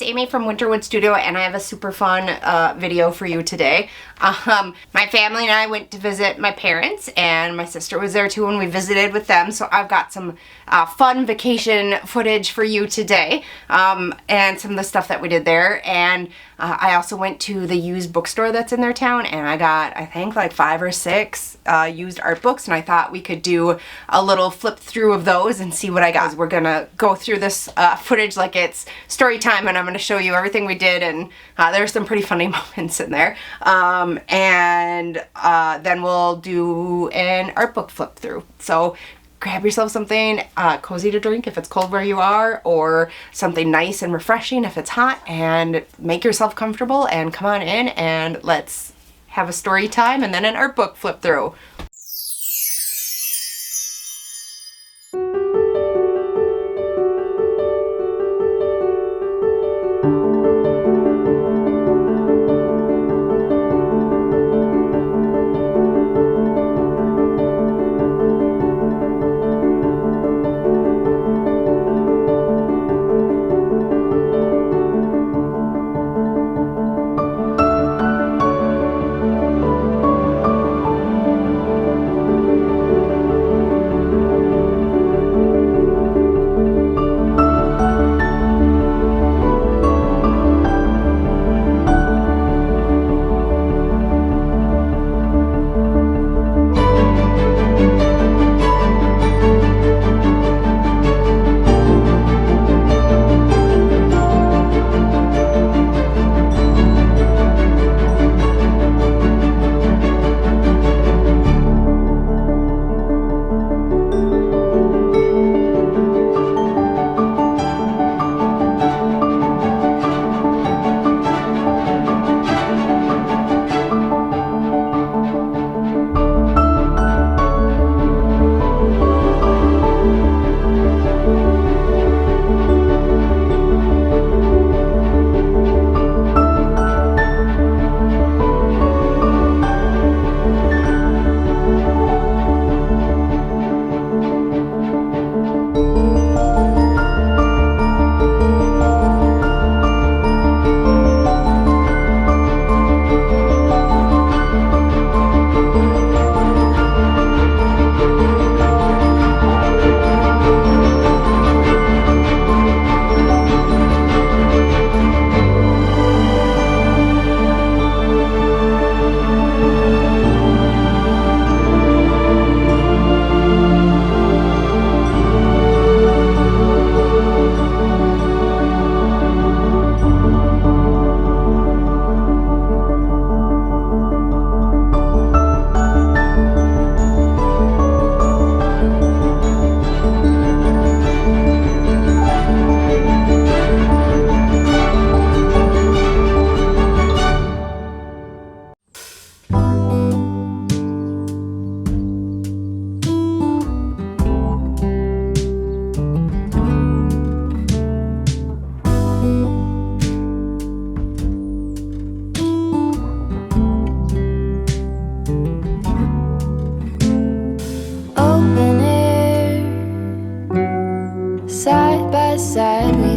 it's Amy from Winterwood Studio, and I have a super fun video for you today. My family and I went to visit my parents, and my sister was there too, and we visited with them, so I've got some fun vacation footage for you today, and some of the stuff that we did there. And I also went to the used bookstore that's in their town, and I got, I think, like 5 or 6 used art books, and I thought we could do a little flip through of those and see what I got. We're gonna go through this footage like it's story time, and I'm gonna show you everything we did, and there's some pretty funny moments in there. And then we'll do an art book flip through. So grab yourself something cozy to drink if it's cold where you are, or something nice and refreshing if it's hot, and make yourself comfortable and come on in and let's have a story time and then an art book flip through.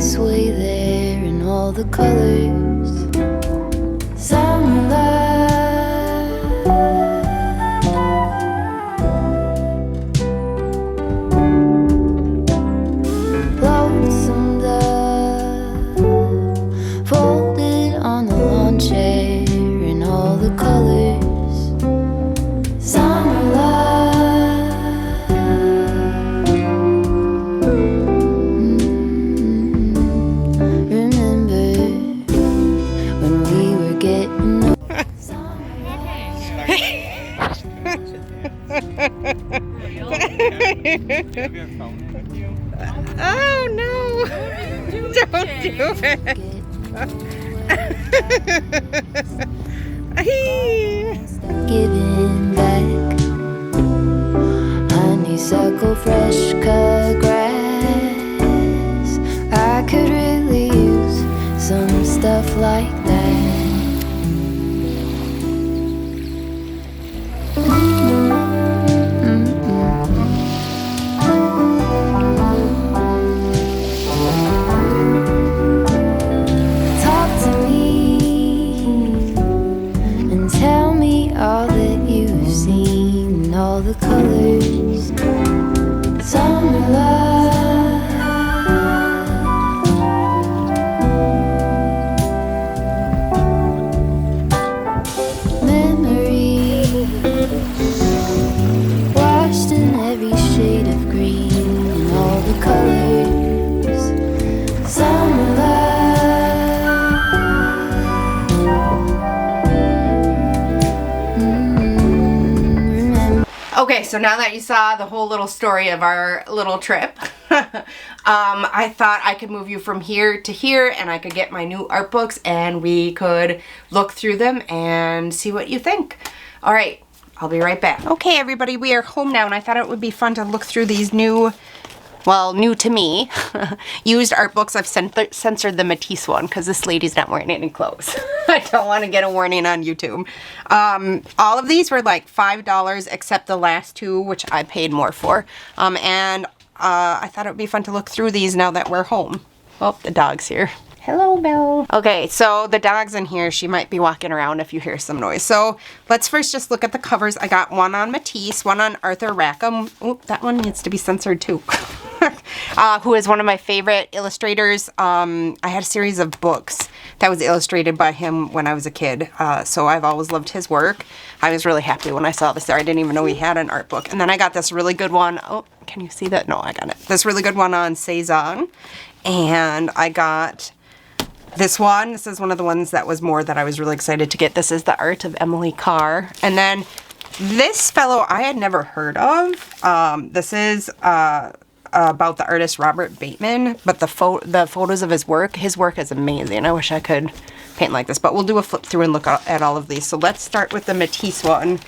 Sway there in all the colors. Summer love, lonesome dove, folded on the lawn chair in all the colors. Summer love. Oh no! Don't do it! Giving back honeysuckle, fresh cut grass. I could really use some stuff like that. all the colors. Summer love. Memories washed in every shade of green and all the colors. Summer love. Okay, so now that you saw the whole little story of our little trip, I thought I could move you from here to here and I could get my new art books and we could look through them and see what you think. All right, I'll be right back. Okay, everybody, we are home now and I thought it would be fun to look through these new to me, used art books. I've censored the Matisse one because this lady's not wearing any clothes. I don't want to get a warning on YouTube. All of these were like $5 except the last two, which I paid more for. And I thought it would be fun to look through these now that we're home. Oh, the dog's here. Hello, Belle. Okay, so the dog's in here. She might be walking around if you hear some noise. So let's first just look at the covers. I got one on Matisse, one on Rackham. Oh, that one needs to be censored too. Who is one of my favorite illustrators. I had a series of books that was illustrated by him when I was a kid. So I've always loved his work. I was really happy when I saw this there. I didn't even know he had an art book. And then I got this really good one. Oh, can you see that? No, I got it. This really good one on Cezanne. And I got this one. This is one of the ones that was more that I was really excited to get. This is The Art of Emily Carr. And then this fellow I had never heard of. This is about the artist Robert Bateman, but the photos of his work is amazing. I wish I could paint like this, but we'll do a flip through and look at all of these. So let's start with the Matisse one,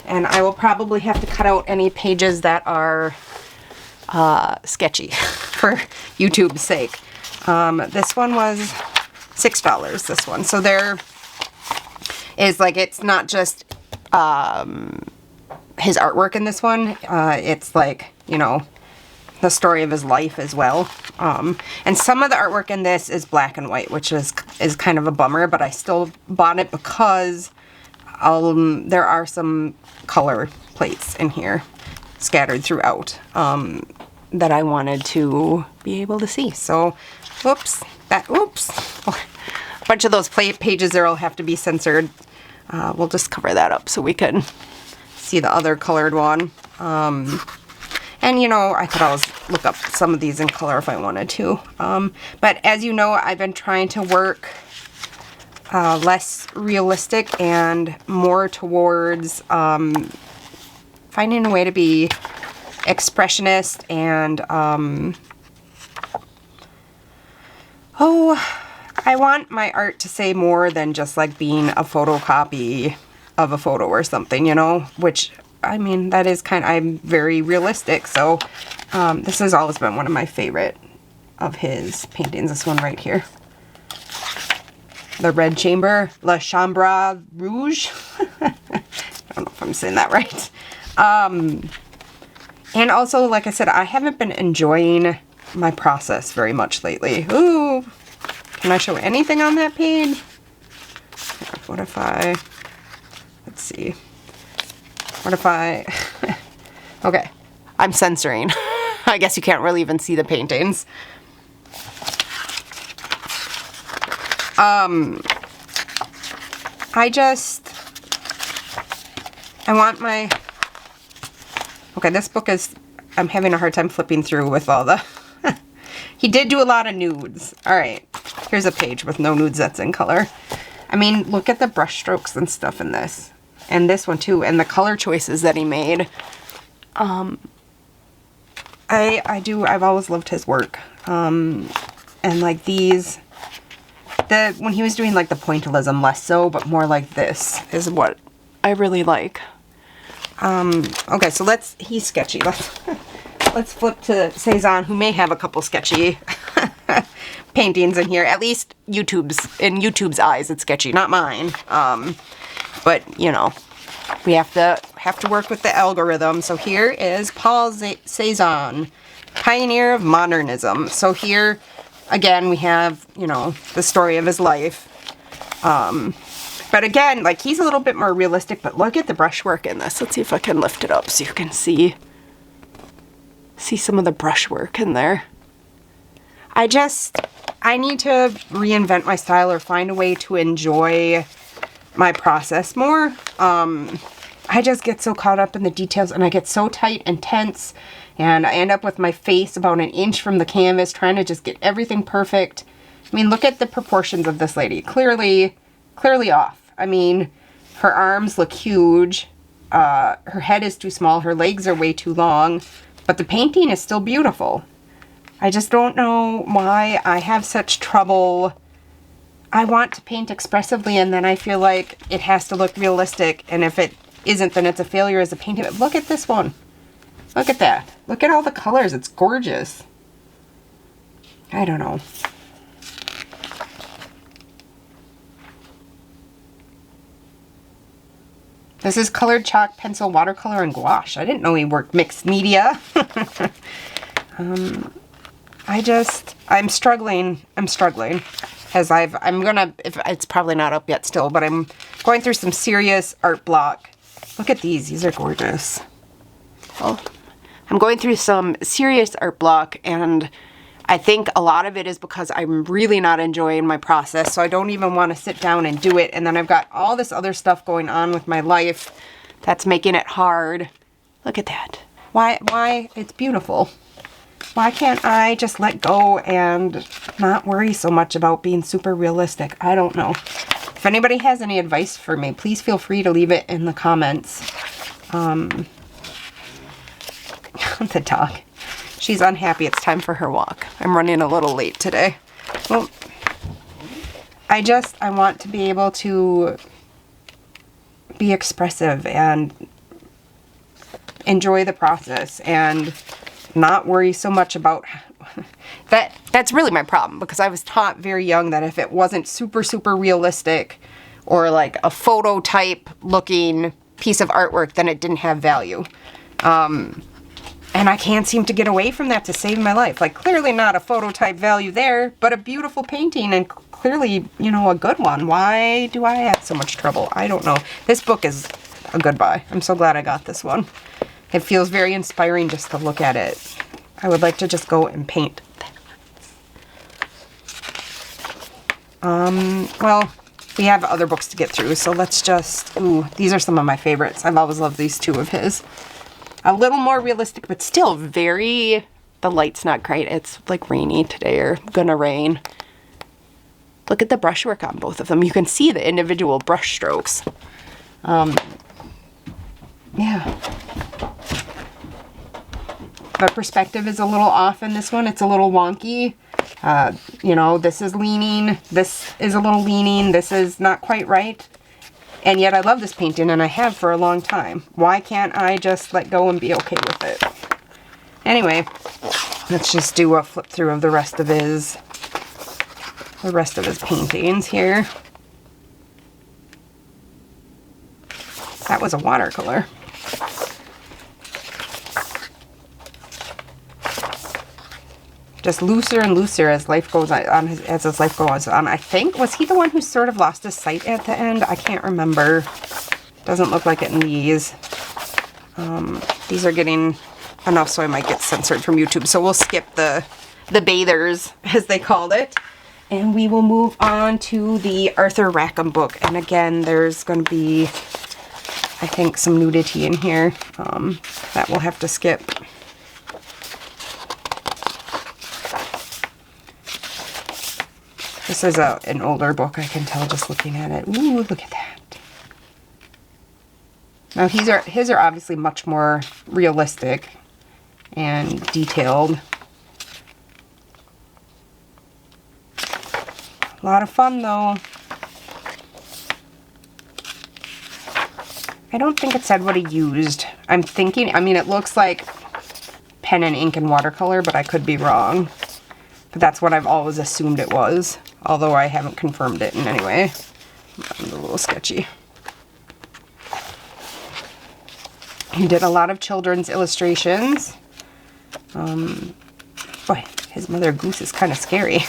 and I will probably have to cut out any pages that are sketchy for YouTube's sake. This one was $6, this one. So there is like, it's not just his artwork in this one. It's like, you know, the story of his life as well. And some of the artwork in this is black and white, which is kind of a bummer, but I still bought it because there are some color plates in here scattered throughout that I wanted to be able to see. So, whoops. A bunch of those pages there will have to be censored. We'll just cover that up so we can see the other colored one. And, you know, I could always look up some of these in color if I wanted to. But as you know, I've been trying to work less realistic and more towards finding a way to be expressionist and, I want my art to say more than just like being a photocopy of a photo or something, you know, which, I mean, that is I'm very realistic, so this has always been one of my favorite of his paintings, this one right here. The Red Chamber, La Chambre Rouge. I don't know if I'm saying that right. And also, like I said, I haven't been enjoying my process very much lately. Ooh, can I show anything on that page? What if I, let's see. What if I, okay, I'm censoring. I guess you can't really even see the paintings. I want my, okay, this book is, I'm having a hard time flipping through with all the, he did do a lot of nudes. All right, here's a page with no nudes that's in color. I mean, look at the brush strokes and stuff in this. And this one too, and the color choices that he made. I've always loved his work. And like these, when he was doing like the pointillism, less so, but more like this is what I really like. Okay, so he's sketchy. Let's flip to Cezanne, who may have a couple sketchy paintings in here. At least in YouTube's eyes, it's sketchy, not mine. But, you know, we have to work with the algorithm. So here is Paul Cezanne, pioneer of modernism. So here, again, we have, you know, the story of his life. But again, like, he's a little bit more realistic, but look at the brushwork in this. Let's see if I can lift it up so you can see some of the brushwork in there. I need to reinvent my style or find a way to enjoy my process more. I just get so caught up in the details, and I get so tight and tense, and I end up with my face about an inch from the canvas trying to just get everything perfect. I mean, look at the proportions of this lady. Clearly off. I mean, her arms look huge. Her head is too small. Her legs are way too long. But the painting is still beautiful. I just don't know why I have such trouble. I want to paint expressively, and then I feel like it has to look realistic. And if it isn't, then it's a failure as a painting. But look at this one. Look at that. Look at all the colors. It's gorgeous. I don't know. This is colored chalk, pencil, watercolor, and gouache. I didn't know he worked mixed media. I'm struggling. As it's probably not up yet still, but I'm going through some serious art block. Look at these. These are gorgeous. Oh, I'm going through some serious art block, and I think a lot of it is because I'm really not enjoying my process, so I don't even want to sit down and do it. And then I've got all this other stuff going on with my life that's making it hard. Look at that. Why? It's beautiful. Why can't I just let go and not worry so much about being super realistic? I don't know. If anybody has any advice for me, please feel free to leave it in the comments. The dog. She's unhappy. It's time for her walk. I'm running a little late today. Well, I want to be able to be expressive and enjoy the process and not worry so much about that. That's really my problem, because I was taught very young that if it wasn't super, super realistic or like a photo type looking piece of artwork, then it didn't have value. And I can't seem to get away from that to save my life. Like, clearly not a photo type value there, but a beautiful painting, and clearly, you know, a good one. Why do I have so much trouble? I don't know. This book is a good buy. I'm so glad I got this one. It feels very inspiring just to look at it. I would like to just go and paint. Well, we have other books to get through, so let's just... Ooh, these are some of my favorites. I've always loved these two of his. A little more realistic, but still very... The light's not great. It's like rainy today, or gonna rain. Look at the brushwork on both of them. You can see the individual brush strokes. Yeah. The perspective is a little off in this one. It's a little wonky. You know, this is leaning. This is a little leaning. This is not quite right. And yet I love this painting, and I have for a long time. Why can't I just let go and be okay with it? Anyway, let's just do a flip through of the rest of his paintings here. That was a watercolor. Just looser and looser as life goes on, as his life goes on. I think, was he the one who sort of lost his sight at the end? I can't remember. Doesn't look like it in these. These are getting enough, so I might get censored from YouTube. So we'll skip the bathers, as they called it. And we will move on to the Arthur Rackham book. And again, there's going to be, I think, some nudity in here that we'll have to skip. This is an older book, I can tell just looking at it. Ooh, look at that. Now his are obviously much more realistic and detailed. A lot of fun though. I don't think it said what he used. I'm thinking, I mean, it looks like pen and ink and watercolor, but I could be wrong. But that's what I've always assumed it was, although I haven't confirmed it in any way. I'm a little sketchy. He did a lot of children's illustrations. Boy, his mother goose is kind of scary.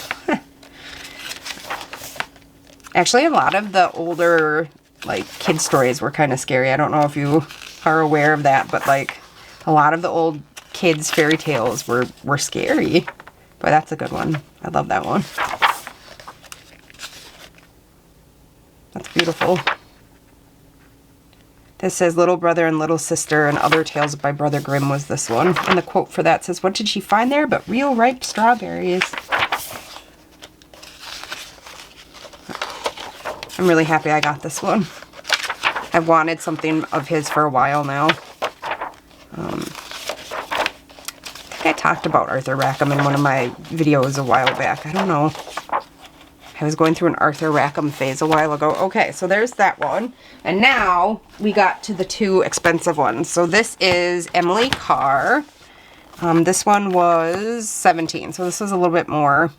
Actually, a lot of the older, like, kid stories were kind of scary. I don't know if you are aware of that, but, like, a lot of the old kids' fairy tales were scary. But that's a good one. I love that one. That's beautiful. This says, Little Brother and Little Sister and Other Tales by Brother Grimm was this one. And the quote for that says, what did she find there but real ripe strawberries? I'm really happy I got this one. I've wanted something of his for a while now. I think I talked about Arthur Rackham in one of my videos a while back. I don't know. I was going through an Arthur Rackham phase a while ago. Okay, so there's that one. And now we got to the two expensive ones. So this is Emily Carr. This one was $17, so this was a little bit more.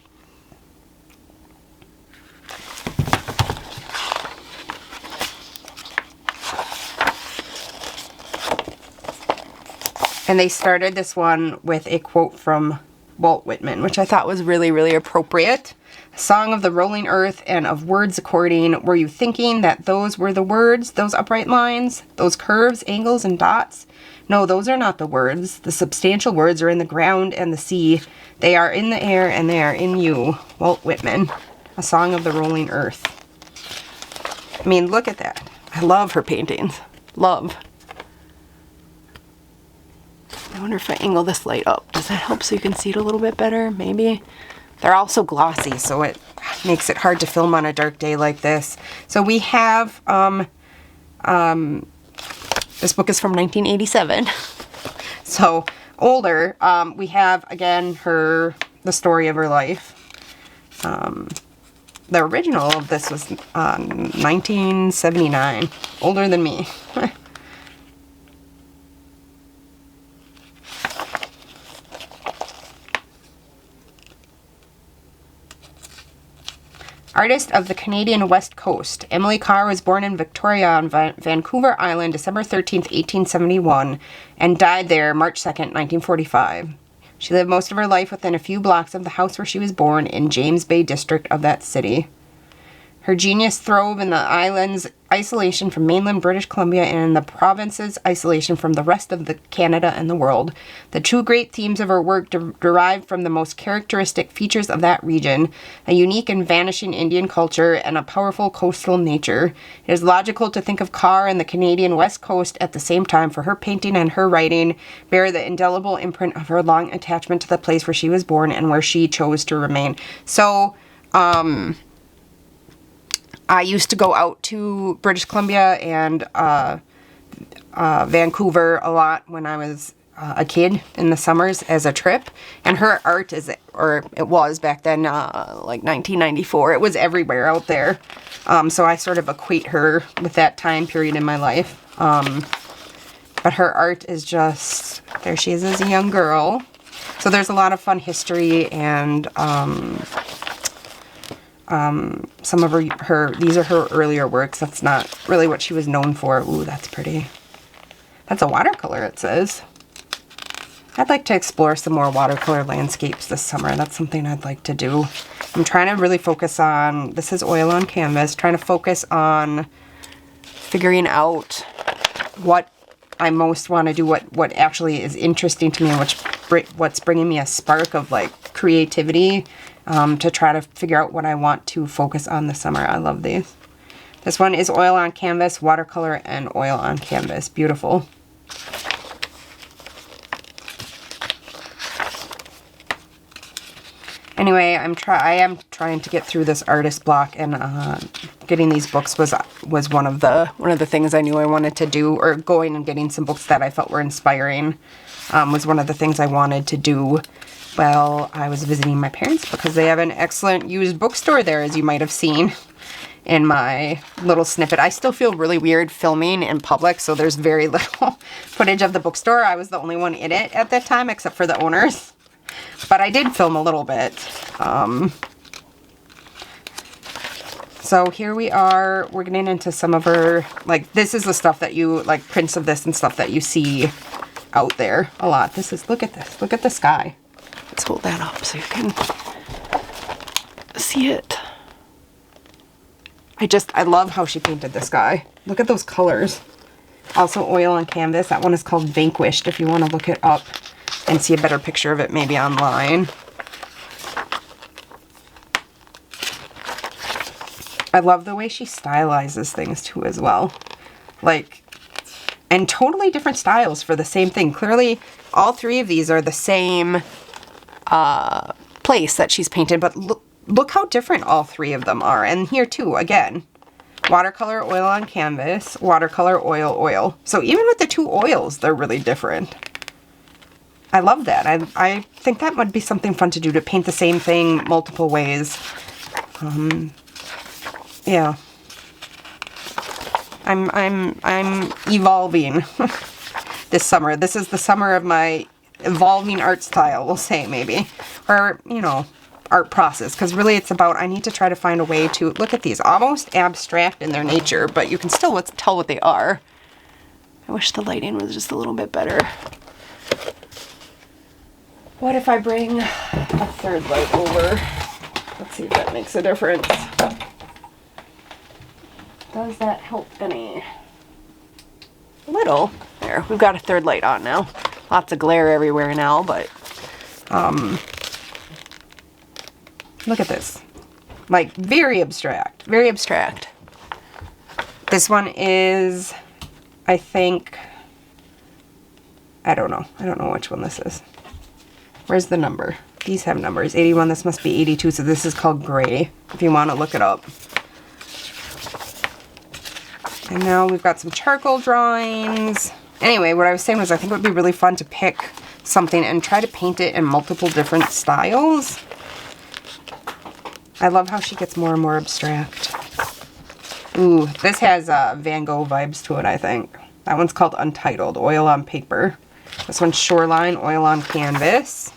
And they started this one with a quote from Walt Whitman, which I thought was really, really appropriate. A song of the rolling earth and of words according. Were you thinking that those were the words, those upright lines, those curves, angles, and dots? No, those are not the words. The substantial words are in the ground and the sea. They are in the air and they are in you. Walt Whitman. A song of the rolling earth. I mean, look at that. I love her paintings. Love. I wonder if I angle this light up. Does that help so you can see it a little bit better? Maybe. They're also glossy, so it makes it hard to film on a dark day like this. So we have, this book is from 1987. So older. We have, again, the story of her life. The original of this was 1979. Older than me. Artist of the Canadian West Coast, Emily Carr was born in Victoria on Vancouver Island, December 13th, 1871, and died there March 2nd, 1945. She lived most of her life within a few blocks of the house where she was born in James Bay district of that city. Her genius throve in the island's isolation from mainland British Columbia and in the province's isolation from the rest of Canada and the world. The two great themes of her work derived from the most characteristic features of that region, a unique and vanishing Indian culture and a powerful coastal nature. It is logical to think of Carr and the Canadian West Coast at the same time, for her painting and her writing bear the indelible imprint of her long attachment to the place where she was born and where she chose to remain. So, I used to go out to British Columbia and Vancouver a lot when I was a kid in the summers as a trip. And her art is, or it was back then, like 1994. It was everywhere out there. So I sort of equate her with that time period in my life. But her art is just, there she is as a young girl. So there's a lot of fun history and some of her, these are her earlier works. That's not really what she was known for. Ooh, that's pretty. That's a watercolor, it says. I'd like to explore some more watercolor landscapes this summer. That's something I'd like to do. I'm trying to really focus on, this is oil on canvas, trying to focus on figuring out what I most want to do, what actually is interesting to me, and what's bringing me a spark of like creativity. To try to figure out what I want to focus on this summer. I love these. This one is oil on canvas, watercolor, and oil on canvas. Beautiful. Anyway, I am trying to get through this artist block, and getting these books was one of the things I knew I wanted to do, or going and getting some books that I felt were inspiring was one of the things I wanted to do while I was visiting my parents, because they have an excellent used bookstore there, as you might have seen in my little snippet. I still feel really weird filming in public, so there's very little footage of the bookstore. I was the only one in it at that time, except for the owners. But I did film a little bit. So here we are. We're getting into some of her, like, this is the stuff that you, like, prints of this and stuff that you see out there a lot. This is, look at this. Look at the sky. Let's hold that up so you can see it. I love how she painted this guy. Look at those colors. Also oil on canvas. That one is called Vanquished if you want to look it up and see a better picture of it maybe online. I love the way she stylizes things too as well. Like, and totally different styles for the same thing. Clearly, all three of these are the same place that she's painted, but look how different all three of them are. And here too, again, watercolor, oil on canvas, watercolor, oil, oil. So even with the two oils, they're really different. I love that. I think that would be something fun to do, to paint the same thing multiple ways. Yeah. I'm evolving this summer. This is the summer of my evolving art style, we'll say, maybe. Or, you know, art process. Because really it's about, I need to try to find a way to, look at these, almost abstract in their nature, but you can still tell what they are. I wish the lighting was just a little bit better. What if I bring a third light over? Let's see if that makes a difference. Does that help any? A little. There, we've got a third light on now. Lots of glare everywhere now, but look at this. Like, very abstract. Very abstract. This one is, I think, I don't know. I don't know which one this is. Where's the number? These have numbers. 81, this must be 82, so this is called Gray, if you want to look it up. And now we've got some charcoal drawings. Anyway, what I was saying was I think it would be really fun to pick something and try to paint it in multiple different styles. I love how she gets more and more abstract. Ooh, this has Van Gogh vibes to it, I think. That one's called Untitled, oil on paper. This one's Shoreline, oil on canvas.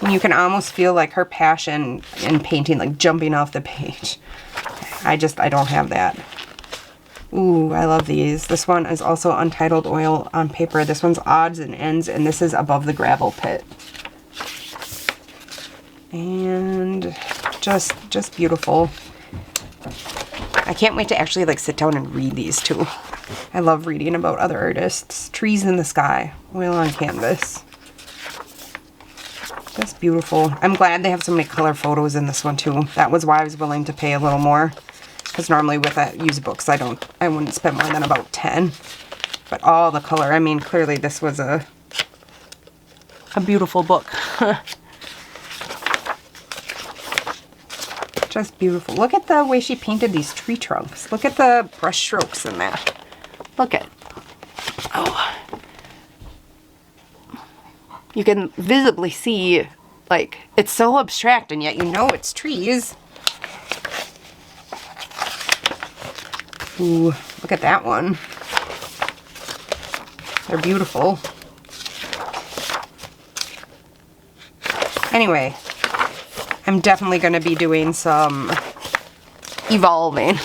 And you can almost feel like her passion in painting, like jumping off the page. I don't have that. Ooh, I love these. This one is also Untitled, oil on paper. This one's Odds and Ends, and this is Above the Gravel Pit. And just beautiful. I can't wait to actually like sit down and read these too. I love reading about other artists. Trees in the Sky, oil on canvas. That's beautiful. I'm glad they have so many color photos in this one too. That was why I was willing to pay a little more. Because normally with used books, I wouldn't spend more than about 10. But all the color, I mean, clearly this was a beautiful book. Just beautiful. Look at the way she painted these tree trunks. Look at the brush strokes in that. Look at, oh. You can visibly see, like, it's so abstract and yet you know it's trees. Ooh, look at that one. They're beautiful. Anyway, I'm definitely going to be doing some evolving.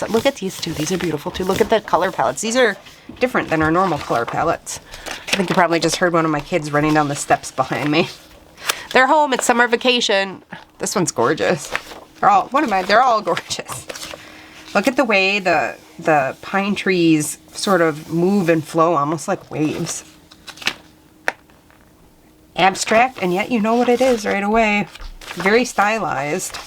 Look at these two. These are beautiful too. Look at the color palettes. These are different than our normal color palettes. I think you probably just heard one of my kids running down the steps behind me. They're home. It's summer vacation. This one's gorgeous. They're all gorgeous. Look at the way the pine trees sort of move and flow almost like waves. Abstract, and yet you know what it is right away. Very stylized.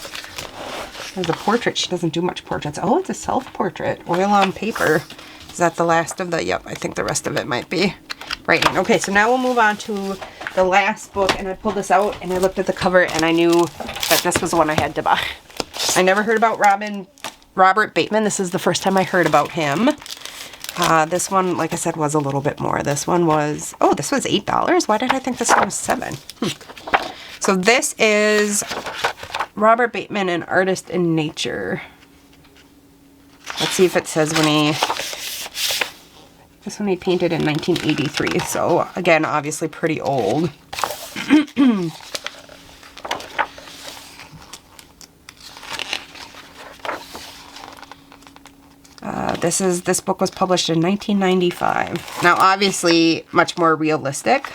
There's a portrait. She doesn't do much portraits. Oh, it's a self-portrait. Oil on paper. Is that the last of the... Yep, I think the rest of it might be writing. Okay, so now we'll move on to the last book, and I pulled this out, and I looked at the cover, and I knew that this was the one I had to buy. I never heard about Robert Bateman. This is the first time I heard about him. This one, like I said, was a little bit more. This one was... Oh, this was $8? Why did I think this one was $7? So this is Robert Bateman, an artist in nature. Let's see if it says when he... This one he painted in 1983, so again, obviously pretty old. This book was published in 1995. Now, obviously, much more realistic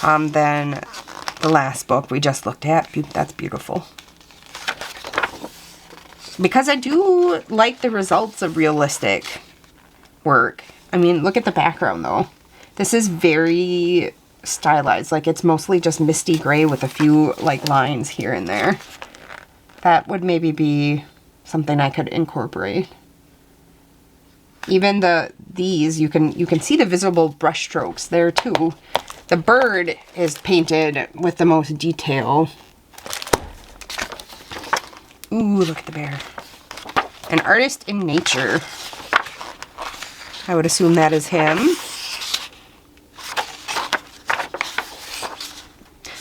than the last book we just looked at. That's beautiful. Because I do like the results of realistic work. I mean, look at the background though. This is very stylized. Like, it's mostly just misty gray with a few like lines here and there. That would maybe be something I could incorporate. Even these, you can see the visible brush strokes there too. The bird is painted with the most detail. Ooh, look at the bear. An artist in nature. I would assume that is him.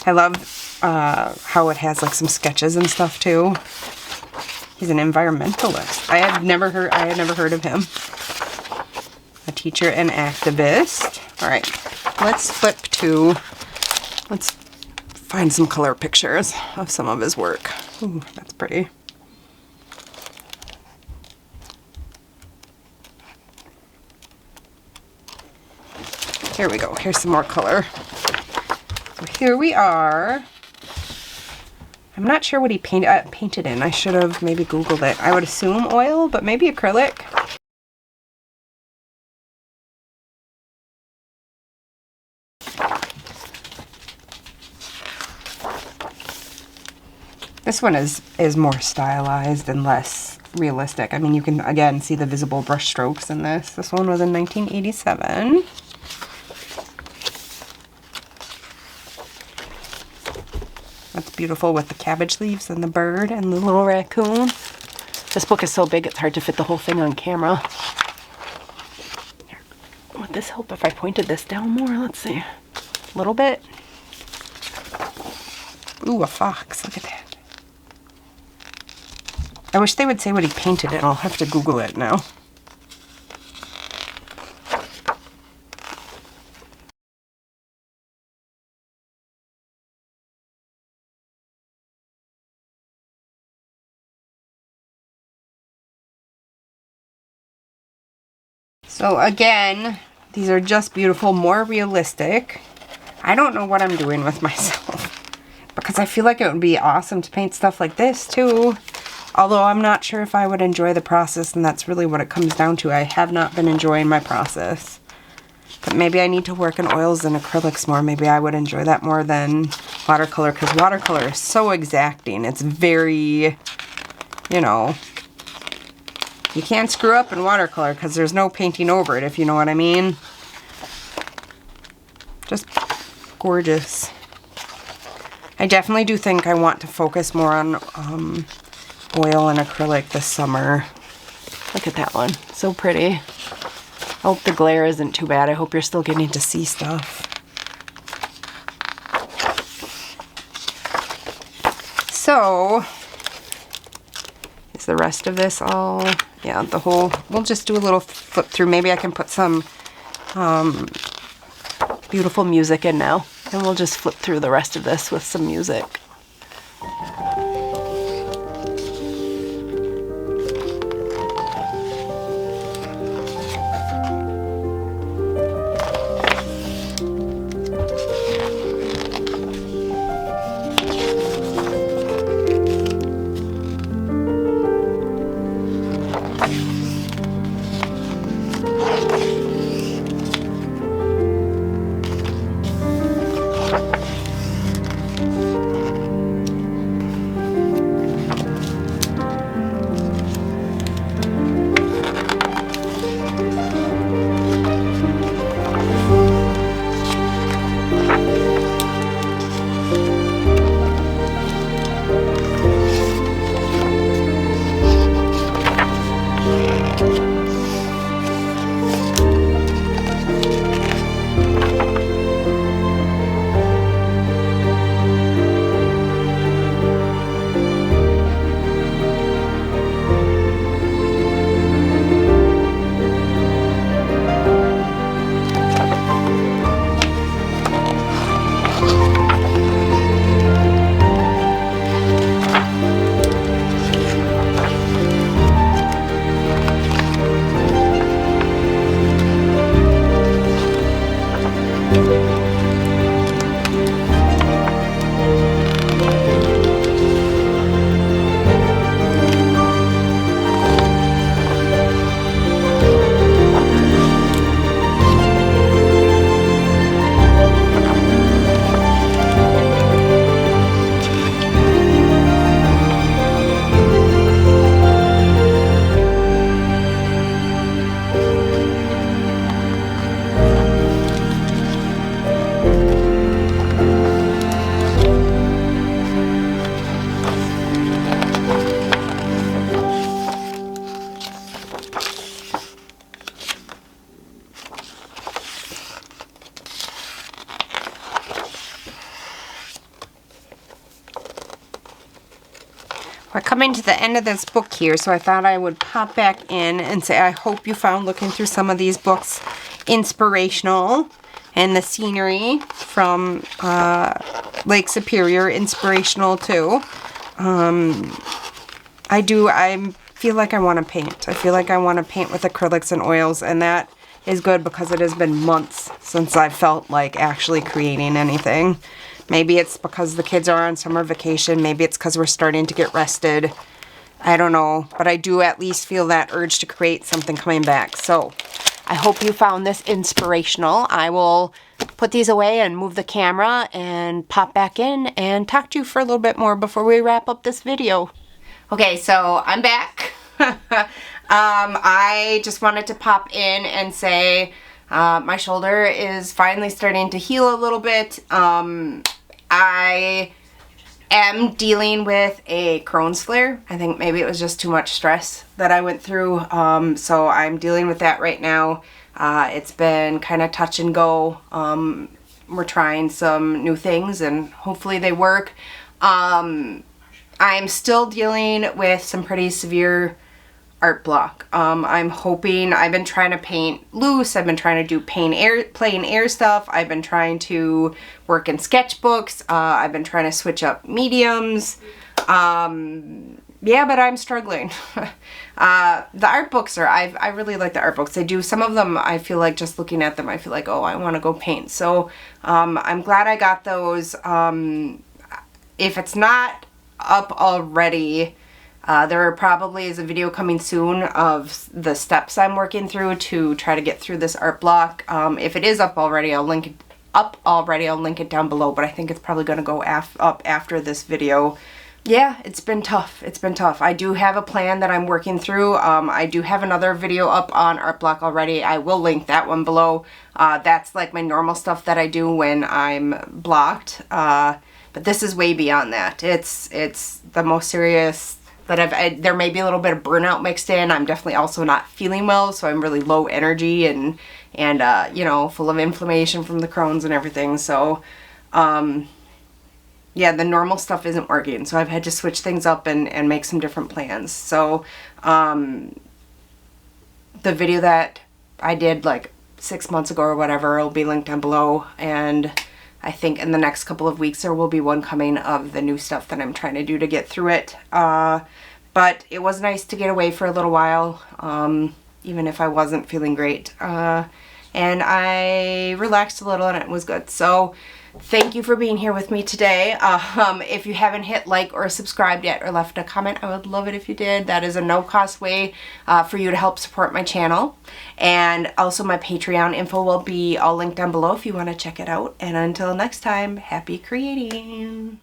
I love how it has like some sketches and stuff too. He's an environmentalist. I had never heard of him. A teacher and activist. All right, let's find some color pictures of some of his work. Ooh, that's pretty. Here we go. Here's some more color. So here we are. I'm not sure what he painted in. I should have maybe Googled it. I would assume oil, but maybe acrylic. This one is more stylized and less realistic. I mean, you can again see the visible brush strokes in this. This one was in 1987. That's beautiful with the cabbage leaves and the bird and the little raccoon. This book is so big it's hard to fit the whole thing on camera. Here. Would this help if I pointed this down more? Let's see. A little bit. Ooh, a fox. Look at that. I wish they would say what he painted in. I'll have to Google it now. So again, these are just beautiful, more realistic. I don't know what I'm doing with myself because I feel like it would be awesome to paint stuff like this too. Although I'm not sure if I would enjoy the process, and that's really what it comes down to. I have not been enjoying my process. But maybe I need to work in oils and acrylics more. Maybe I would enjoy that more than watercolor, because watercolor is so exacting. It's very, you know, you can't screw up in watercolor because there's no painting over it, if you know what I mean. Just gorgeous. I definitely do think I want to focus more on oil and acrylic this summer. Look at that one. So pretty. I hope the glare isn't too bad. I hope you're still getting to see stuff. So, is the rest of this all, yeah, the whole, we'll just do a little flip through. Maybe I can put some beautiful music in now, and we'll just flip through the rest of this with some music. We're coming to the end of this book here, so I thought I would pop back in and say I hope you found looking through some of these books inspirational, and the scenery from Lake Superior inspirational too. I feel like I want to paint. I feel like I want to paint with acrylics and oils, and that is good because it has been months since I felt like actually creating anything. Maybe it's because the kids are on summer vacation. Maybe it's because we're starting to get rested. I don't know. But I do at least feel that urge to create something coming back. So I hope you found this inspirational. I will put these away and move the camera and pop back in and talk to you for a little bit more before we wrap up this video. Okay, so I'm back. I just wanted to pop in and say my shoulder is finally starting to heal a little bit. I am dealing with a Crohn's flare. I think maybe it was just too much stress that I went through. So I'm dealing with that right now. It's been kind of touch and go. We're trying some new things and hopefully they work. I'm still dealing with some pretty severe art block. I'm hoping, I've been trying to paint loose, I've been trying to do plein air stuff, I've been trying to work in sketchbooks, I've been trying to switch up mediums, yeah, but I'm struggling. The art books I really like the art books. They do, some of them I feel like just looking at them I feel like, oh, I want to go paint. So I'm glad I got those. If it's not up already, there probably is a video coming soon of the steps I'm working through to try to get through this art block. If it is up already, I'll link it down below, but I think it's probably going to go up after this video. Yeah, it's been tough. It's been tough. I do have a plan that I'm working through. I do have another video up on art block already. I will link that one below. That's like my normal stuff that I do when I'm blocked. But this is way beyond that. It's the most serious that there may be a little bit of burnout mixed in. I'm definitely also not feeling well, so I'm really low energy and you know, full of inflammation from the Crohn's and everything. So, yeah, the normal stuff isn't working. So I've had to switch things up and make some different plans. So, the video that I did like 6 months ago or whatever will be linked down below, and I think in the next couple of weeks there will be one coming of the new stuff that I'm trying to do to get through it. But it was nice to get away for a little while, even if I wasn't feeling great. And I relaxed a little and it was good. So thank you for being here with me today. If you haven't hit like or subscribed yet or left a comment, I would love it if you did. That is a no-cost way for you to help support my channel. And also my Patreon info will be all linked down below if you want to check it out. And until next time, happy creating!